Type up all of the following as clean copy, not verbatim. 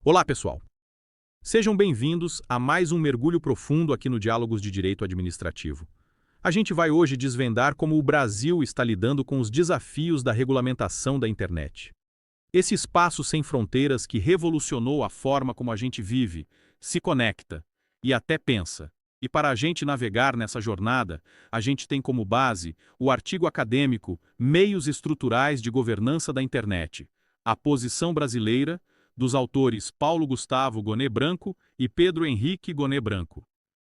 Olá, pessoal! Sejam bem-vindos a mais um mergulho profundo aqui no Diálogos de Direito Administrativo. A gente vai hoje desvendar como o Brasil está lidando com os desafios da regulamentação da internet. Esse espaço sem fronteiras que revolucionou a forma como a gente vive, se conecta e até pensa. E para a gente navegar nessa jornada, a gente tem como base o artigo acadêmico Meios Estruturais de Governança da Internet, a posição brasileira, dos autores Paulo Gustavo Gonet Branco e Pedro Henrique Gonet Branco.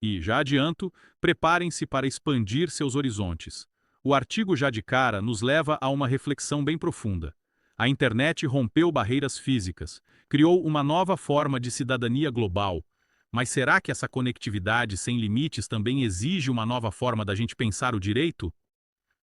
E, já adianto, preparem-se para expandir seus horizontes. O artigo já de cara nos leva a uma reflexão bem profunda. A internet rompeu barreiras físicas, criou uma nova forma de cidadania global. Mas será que essa conectividade sem limites também exige uma nova forma da gente pensar o direito?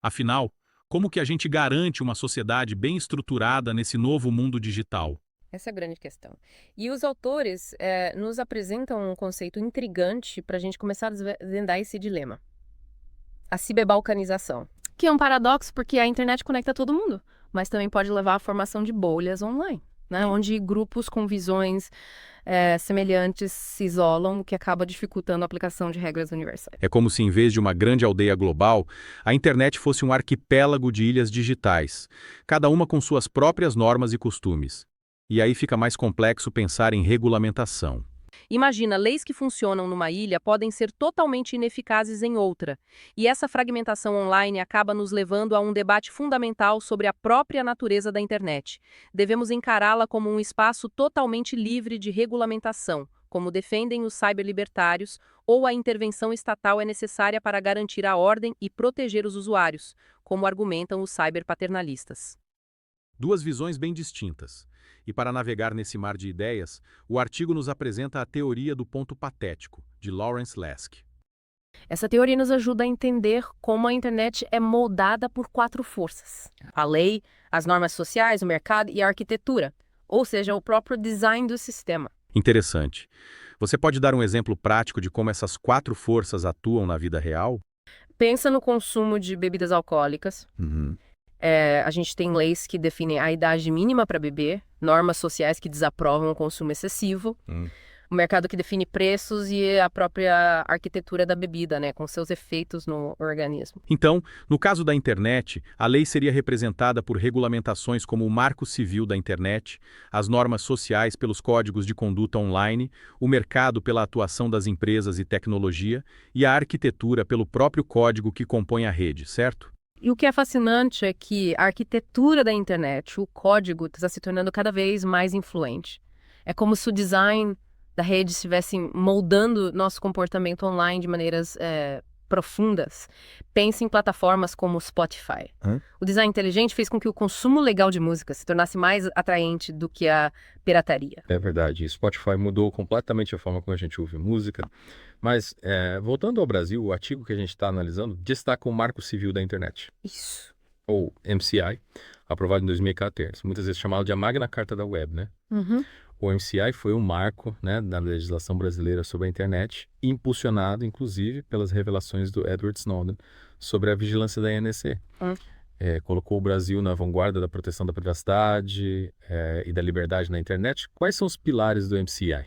Afinal, como que a gente garante uma sociedade bem estruturada nesse novo mundo digital? Essa é a grande questão. E os autores nos apresentam um conceito intrigante para a gente começar a desvendar esse dilema. A ciberbalcanização, que é um paradoxo porque a internet conecta todo mundo, mas também pode levar à formação de bolhas online, né? Onde grupos com visões semelhantes se isolam, o que acaba dificultando a aplicação de regras universais. É como se, em vez de uma grande aldeia global, a internet fosse um arquipélago de ilhas digitais, cada uma com suas próprias normas e costumes. E aí fica mais complexo pensar em regulamentação. Imagina, leis que funcionam numa ilha podem ser totalmente ineficazes em outra. E essa fragmentação online acaba nos levando a um debate fundamental sobre a própria natureza da internet. Devemos encará-la como um espaço totalmente livre de regulamentação, como defendem os cyberlibertários, ou a intervenção estatal é necessária para garantir a ordem e proteger os usuários, como argumentam os cyberpaternalistas. Duas visões bem distintas. E para navegar nesse mar de ideias, o artigo nos apresenta a teoria do ponto patético, de Lawrence Lesk. Essa teoria nos ajuda a entender como a internet é moldada por 4 forças: a lei, as normas sociais, o mercado e a arquitetura, ou seja, o próprio design do sistema. Interessante. Você pode dar um exemplo prático de como essas 4 forças atuam na vida real? Pensa no consumo de bebidas alcoólicas. A gente tem leis que definem a idade mínima para beber, normas sociais que desaprovam o consumo excessivo, o mercado que define preços e a própria arquitetura da bebida, né, com seus efeitos no organismo. Então, no caso da internet, a lei seria representada por regulamentações como o Marco Civil da Internet, as normas sociais pelos códigos de conduta online, o mercado pela atuação das empresas e tecnologia, e a arquitetura pelo próprio código que compõe a rede, certo? E o que é fascinante é que a arquitetura da internet, o código, está se tornando cada vez mais influente. É como se o design da rede estivesse moldando nosso comportamento online de maneiras profundas. Pense em plataformas como o Spotify. O design inteligente fez com que o consumo legal de música se tornasse mais atraente do que a pirataria. É verdade, Spotify mudou completamente a forma como a gente ouve música. Mas, voltando ao Brasil, o artigo que a gente está analisando destaca o Marco Civil da Internet, Isso. ou MCI, aprovado em 2014, muitas vezes chamado de a Magna Carta da Web, né? O MCI foi um marco, né, da legislação brasileira sobre a internet, impulsionado, inclusive, pelas revelações do Edward Snowden sobre a vigilância da INEC. Colocou o Brasil na vanguarda da proteção da privacidade e da liberdade na internet. Quais são os pilares do MCI?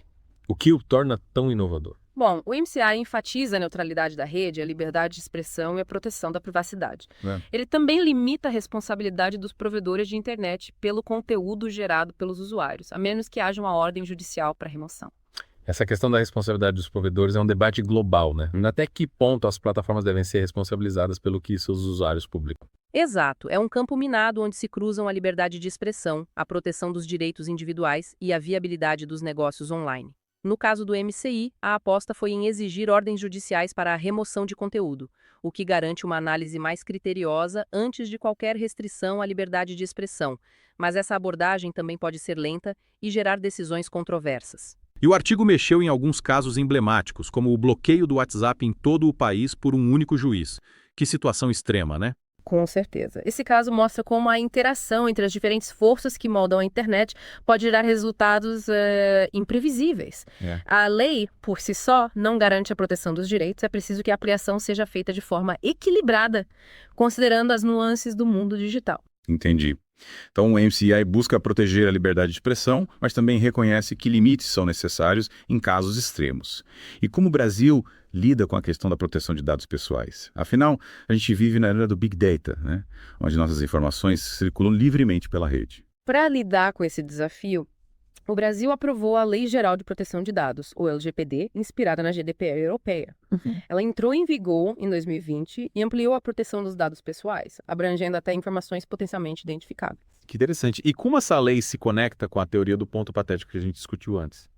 O que o torna tão inovador? Bom, o MCI enfatiza a neutralidade da rede, a liberdade de expressão e a proteção da privacidade. Ele também limita a responsabilidade dos provedores de internet pelo conteúdo gerado pelos usuários, a menos que haja uma ordem judicial para remoção. Essa questão da responsabilidade dos provedores é um debate global, né? Até que ponto as plataformas devem ser responsabilizadas pelo que seus usuários publicam? Exato, é um campo minado onde se cruzam a liberdade de expressão, a proteção dos direitos individuais e a viabilidade dos negócios online. No caso do MCI, a aposta foi em exigir ordens judiciais para a remoção de conteúdo, o que garante uma análise mais criteriosa antes de qualquer restrição à liberdade de expressão. Mas essa abordagem também pode ser lenta e gerar decisões controversas. E o artigo mexeu em alguns casos emblemáticos, como o bloqueio do WhatsApp em todo o país por um único juiz. Que situação extrema, né? Com certeza. Esse caso mostra como a interação entre as diferentes forças que moldam a internet pode gerar resultados imprevisíveis. A lei, por si só, não garante a proteção dos direitos. É preciso que a ampliação seja feita de forma equilibrada, considerando as nuances do mundo digital. Entendi. Então, o MCI busca proteger a liberdade de expressão, mas também reconhece que limites são necessários em casos extremos. E como o Brasil lida com a questão da proteção de dados pessoais? Afinal, a gente vive na era do Big Data, né? Onde nossas informações circulam livremente pela rede. Para lidar com esse desafio, o Brasil aprovou a Lei Geral de Proteção de Dados, ou LGPD, inspirada na GDPR europeia. Ela entrou em vigor em 2020 e ampliou a proteção dos dados pessoais, abrangendo até informações potencialmente identificáveis. Que interessante. E como essa lei se conecta com a teoria do ponto patético que a gente discutiu antes?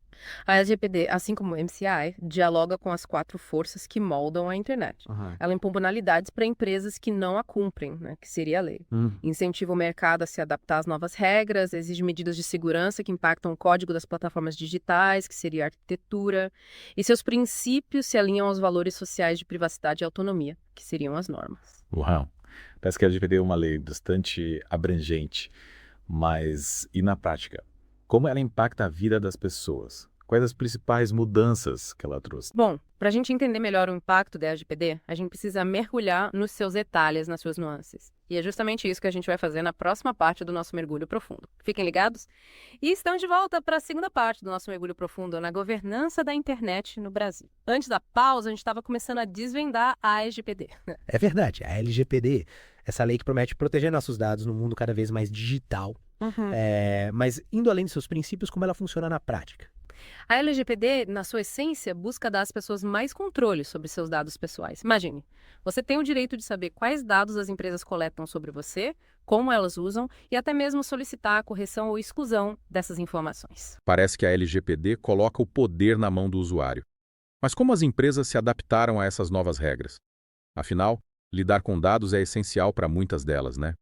A LGPD, assim como o MCI, dialoga com as 4 forças que moldam a internet. Ela impõe penalidades para empresas que não a cumprem, né, que seria a lei. Incentiva o mercado a se adaptar às novas regras, exige medidas de segurança que impactam o código das plataformas digitais, que seria a arquitetura, e seus princípios se alinham aos valores sociais de privacidade e autonomia, que seriam as normas. Uau! Parece que a LGPD é uma lei bastante abrangente, mas e na prática? Como ela impacta a vida das pessoas? Quais as principais mudanças que ela trouxe? Bom, para a gente entender melhor o impacto da LGPD, a gente precisa mergulhar nos seus detalhes, nas suas nuances. E é justamente isso que a gente vai fazer na próxima parte do nosso mergulho profundo. Fiquem ligados? E estamos de volta para a segunda parte do nosso mergulho profundo, na governança da internet no Brasil. Antes da pausa, a gente estava começando a desvendar a LGPD. É verdade, a LGPD, essa lei que promete proteger nossos dados num mundo cada vez mais digital. Mas indo além de seus princípios, como ela funciona na prática? A LGPD, na sua essência, busca dar às pessoas mais controle sobre seus dados pessoais. Imagine, você tem o direito de saber quais dados as empresas coletam sobre você, como elas usam e até mesmo solicitar a correção ou exclusão dessas informações. Parece que a LGPD coloca o poder na mão do usuário. Mas como as empresas se adaptaram a essas novas regras? Afinal, lidar com dados é essencial para muitas delas, né?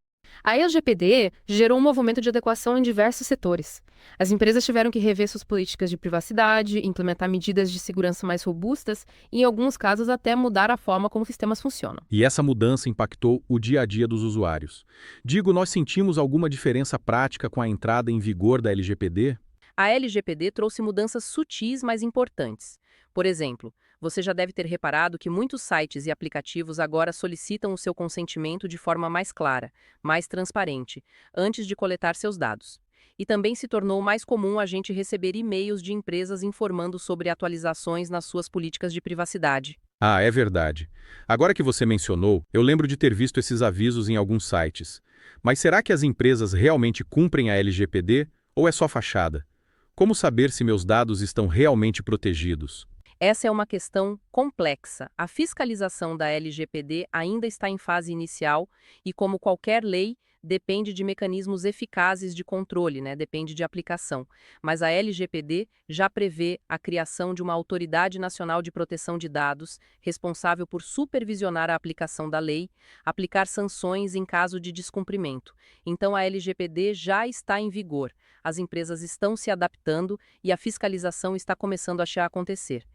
A LGPD gerou um movimento de adequação em diversos setores. As empresas tiveram que rever suas políticas de privacidade, implementar medidas de segurança mais robustas e, em alguns casos, até mudar a forma como sistemas funcionam. E essa mudança impactou o dia a dia dos usuários. Digo, nós sentimos alguma diferença prática com a entrada em vigor da LGPD? A LGPD trouxe mudanças sutis, mas importantes. Por exemplo, você já deve ter reparado que muitos sites e aplicativos agora solicitam o seu consentimento de forma mais clara, mais transparente, antes de coletar seus dados. E também se tornou mais comum a gente receber e-mails de empresas informando sobre atualizações nas suas políticas de privacidade. Ah, é verdade. Agora que você mencionou, eu lembro de ter visto esses avisos em alguns sites. Mas será que as empresas realmente cumprem a LGPD ou é só fachada? Como saber se meus dados estão realmente protegidos? Essa é uma questão complexa. A fiscalização da LGPD ainda está em fase inicial e, como qualquer lei, depende de mecanismos eficazes de controle, né? Depende de aplicação. Mas a LGPD já prevê a criação de uma Autoridade Nacional de Proteção de Dados, responsável por supervisionar a aplicação da lei, aplicar sanções em caso de descumprimento. Então a LGPD já está em vigor. As empresas estão se adaptando e a fiscalização está começando a acontecer.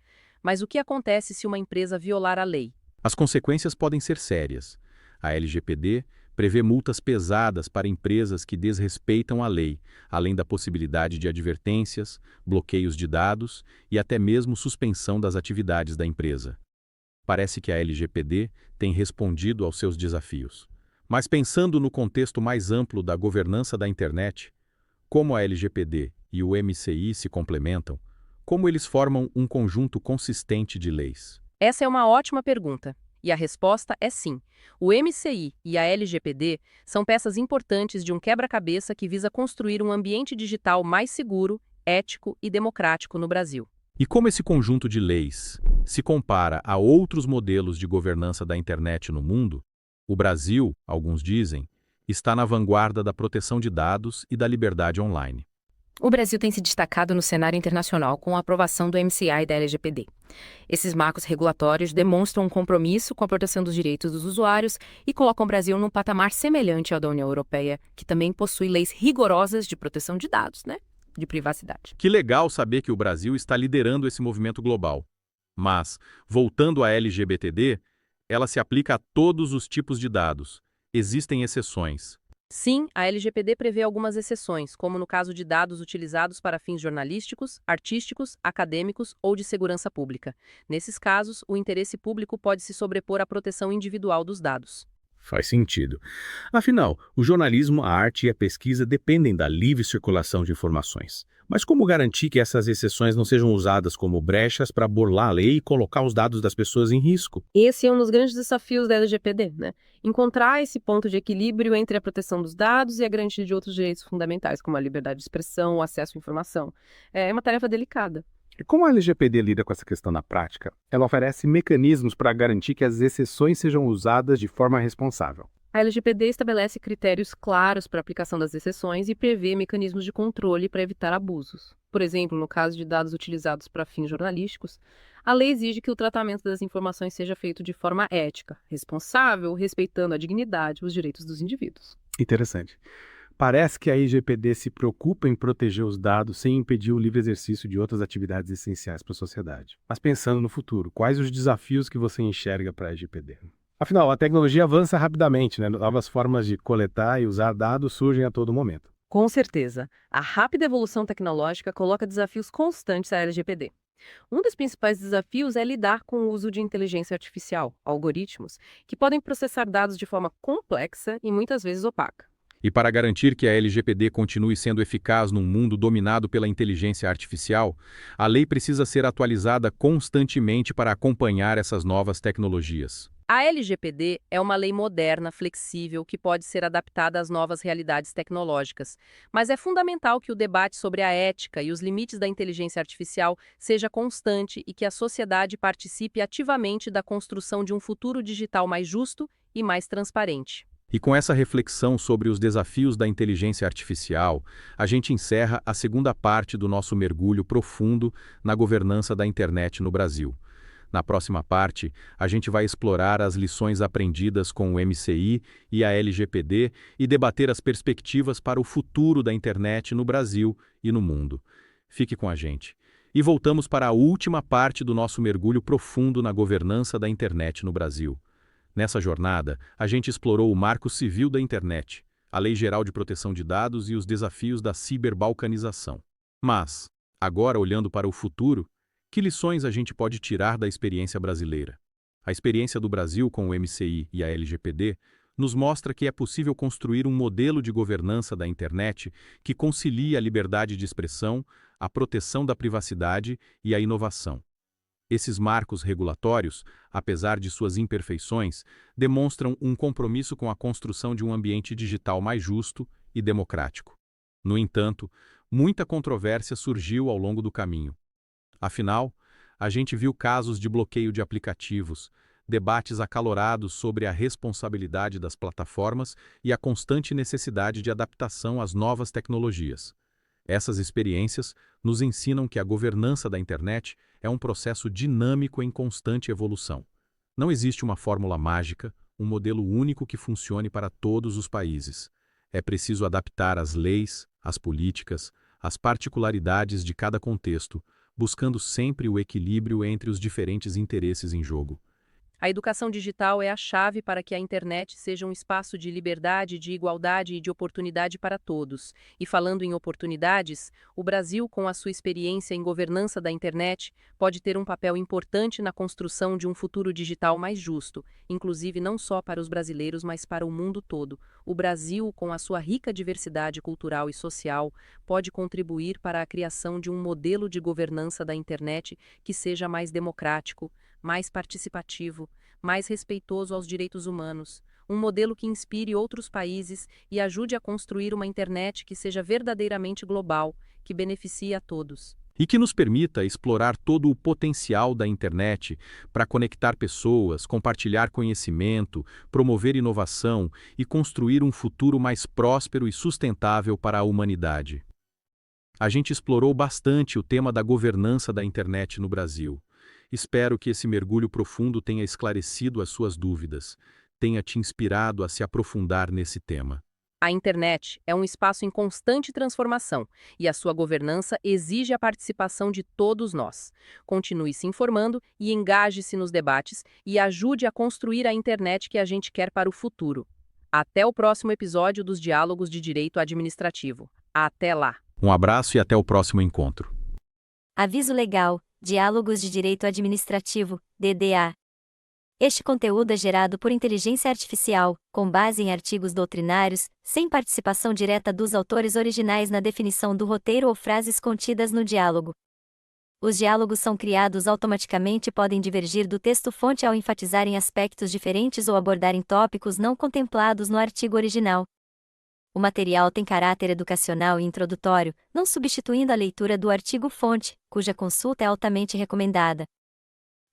Mas o que acontece se uma empresa violar a lei? As consequências podem ser sérias. A LGPD prevê multas pesadas para empresas que desrespeitam a lei, além da possibilidade de advertências, bloqueios de dados e até mesmo suspensão das atividades da empresa. Parece que a LGPD tem respondido aos seus desafios. Mas pensando no contexto mais amplo da governança da internet, como a LGPD e o MCI se complementam, como eles formam um conjunto consistente de leis? Essa é uma ótima pergunta. E a resposta é sim. O MCI e a LGPD são peças importantes de um quebra-cabeça que visa construir um ambiente digital mais seguro, ético e democrático no Brasil. E como esse conjunto de leis se compara a outros modelos de governança da internet no mundo, o Brasil, alguns dizem, está na vanguarda da proteção de dados e da liberdade online. O Brasil tem se destacado no cenário internacional com a aprovação do MCI e da LGPD. Esses marcos regulatórios demonstram um compromisso com a proteção dos direitos dos usuários e colocam o Brasil num patamar semelhante ao da União Europeia, que também possui leis rigorosas de proteção de dados, né? De privacidade. Que legal saber que o Brasil está liderando esse movimento global. Mas, voltando à LGBTD, ela se aplica a todos os tipos de dados. Existem exceções. Sim, a LGPD prevê algumas exceções, como no caso de dados utilizados para fins jornalísticos, artísticos, acadêmicos ou de segurança pública. Nesses casos, o interesse público pode se sobrepor à proteção individual dos dados. Faz sentido. Afinal, o jornalismo, a arte e a pesquisa dependem da livre circulação de informações. Mas como garantir que essas exceções não sejam usadas como brechas para burlar a lei e colocar os dados das pessoas em risco? Esse é um dos grandes desafios da LGPD, né? Encontrar esse ponto de equilíbrio entre a proteção dos dados e a garantia de outros direitos fundamentais, como a liberdade de expressão, o acesso à informação. É uma tarefa delicada. E como a LGPD lida com essa questão na prática? Ela oferece mecanismos para garantir que as exceções sejam usadas de forma responsável. A LGPD estabelece critérios claros para a aplicação das exceções e prevê mecanismos de controle para evitar abusos. Por exemplo, no caso de dados utilizados para fins jornalísticos, a lei exige que o tratamento das informações seja feito de forma ética, responsável, respeitando a dignidade e os direitos dos indivíduos. Interessante. Parece que a LGPD se preocupa em proteger os dados sem impedir o livre exercício de outras atividades essenciais para a sociedade. Mas pensando no futuro, quais os desafios que você enxerga para a LGPD? Afinal, a tecnologia avança rapidamente, né? Novas formas de coletar e usar dados surgem a todo momento. Com certeza, a rápida evolução tecnológica coloca desafios constantes à LGPD. Um dos principais desafios é lidar com o uso de inteligência artificial, algoritmos, que podem processar dados de forma complexa e muitas vezes opaca. E para garantir que a LGPD continue sendo eficaz num mundo dominado pela inteligência artificial, a lei precisa ser atualizada constantemente para acompanhar essas novas tecnologias. A LGPD é uma lei moderna, flexível, que pode ser adaptada às novas realidades tecnológicas. Mas é fundamental que o debate sobre a ética e os limites da inteligência artificial seja constante e que a sociedade participe ativamente da construção de um futuro digital mais justo e mais transparente. E com essa reflexão sobre os desafios da inteligência artificial, a gente encerra a segunda parte do nosso mergulho profundo na governança da internet no Brasil. Na próxima parte, a gente vai explorar as lições aprendidas com o MCI e a LGPD e debater as perspectivas para o futuro da internet no Brasil e no mundo. Fique com a gente. E voltamos para a última parte do nosso mergulho profundo na governança da internet no Brasil. Nessa jornada, a gente explorou o Marco Civil da Internet, a Lei Geral de Proteção de Dados e os desafios da ciberbalcanização. Mas, agora olhando para o futuro, que lições a gente pode tirar da experiência brasileira? A experiência do Brasil com o MCI e a LGPD nos mostra que é possível construir um modelo de governança da internet que concilie a liberdade de expressão, a proteção da privacidade e a inovação. Esses marcos regulatórios, apesar de suas imperfeições, demonstram um compromisso com a construção de um ambiente digital mais justo e democrático. No entanto, muita controvérsia surgiu ao longo do caminho. Afinal, a gente viu casos de bloqueio de aplicativos, debates acalorados sobre a responsabilidade das plataformas e a constante necessidade de adaptação às novas tecnologias. Essas experiências nos ensinam que a governança da internet é um processo dinâmico em constante evolução. Não existe uma fórmula mágica, um modelo único que funcione para todos os países. É preciso adaptar as leis, as políticas, as particularidades de cada contexto, buscando sempre o equilíbrio entre os diferentes interesses em jogo. A educação digital é a chave para que a internet seja um espaço de liberdade, de igualdade e de oportunidade para todos. E falando em oportunidades, o Brasil, com a sua experiência em governança da internet, pode ter um papel importante na construção de um futuro digital mais justo, inclusive não só para os brasileiros, mas para o mundo todo. O Brasil, com a sua rica diversidade cultural e social, pode contribuir para a criação de um modelo de governança da internet que seja mais democrático, mais participativo, mais respeitoso aos direitos humanos, um modelo que inspire outros países e ajude a construir uma internet que seja verdadeiramente global, que beneficie a todos. E que nos permita explorar todo o potencial da internet para conectar pessoas, compartilhar conhecimento, promover inovação e construir um futuro mais próspero e sustentável para a humanidade. A gente explorou bastante o tema da governança da internet no Brasil. Espero que esse mergulho profundo tenha esclarecido as suas dúvidas, tenha te inspirado a se aprofundar nesse tema. A internet é um espaço em constante transformação e a sua governança exige a participação de todos nós. Continue se informando e engaje-se nos debates e ajude a construir a internet que a gente quer para o futuro. Até o próximo episódio dos Diálogos de Direito Administrativo. Até lá! Um abraço e até o próximo encontro. Aviso legal. Diálogos de Direito Administrativo, DDA. Este conteúdo é gerado por inteligência artificial, com base em artigos doutrinários, sem participação direta dos autores originais na definição do roteiro ou frases contidas no diálogo. Os diálogos são criados automaticamente e podem divergir do texto-fonte ao enfatizarem aspectos diferentes ou abordarem tópicos não contemplados no artigo original. O material tem caráter educacional e introdutório, não substituindo a leitura do artigo-fonte, cuja consulta é altamente recomendada.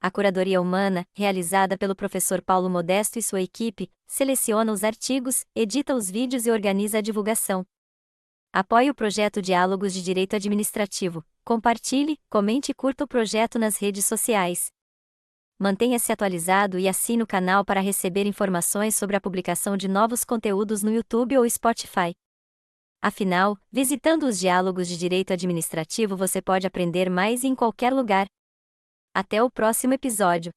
A curadoria humana, realizada pelo professor Paulo Modesto e sua equipe, seleciona os artigos, edita os vídeos e organiza a divulgação. Apoie o projeto Diálogos de Direito Administrativo. Compartilhe, comente e curta o projeto nas redes sociais. Mantenha-se atualizado e assine o canal para receber informações sobre a publicação de novos conteúdos no YouTube ou Spotify. Afinal, visitando os Diálogos de Direito Administrativo você pode aprender mais em qualquer lugar. Até o próximo episódio.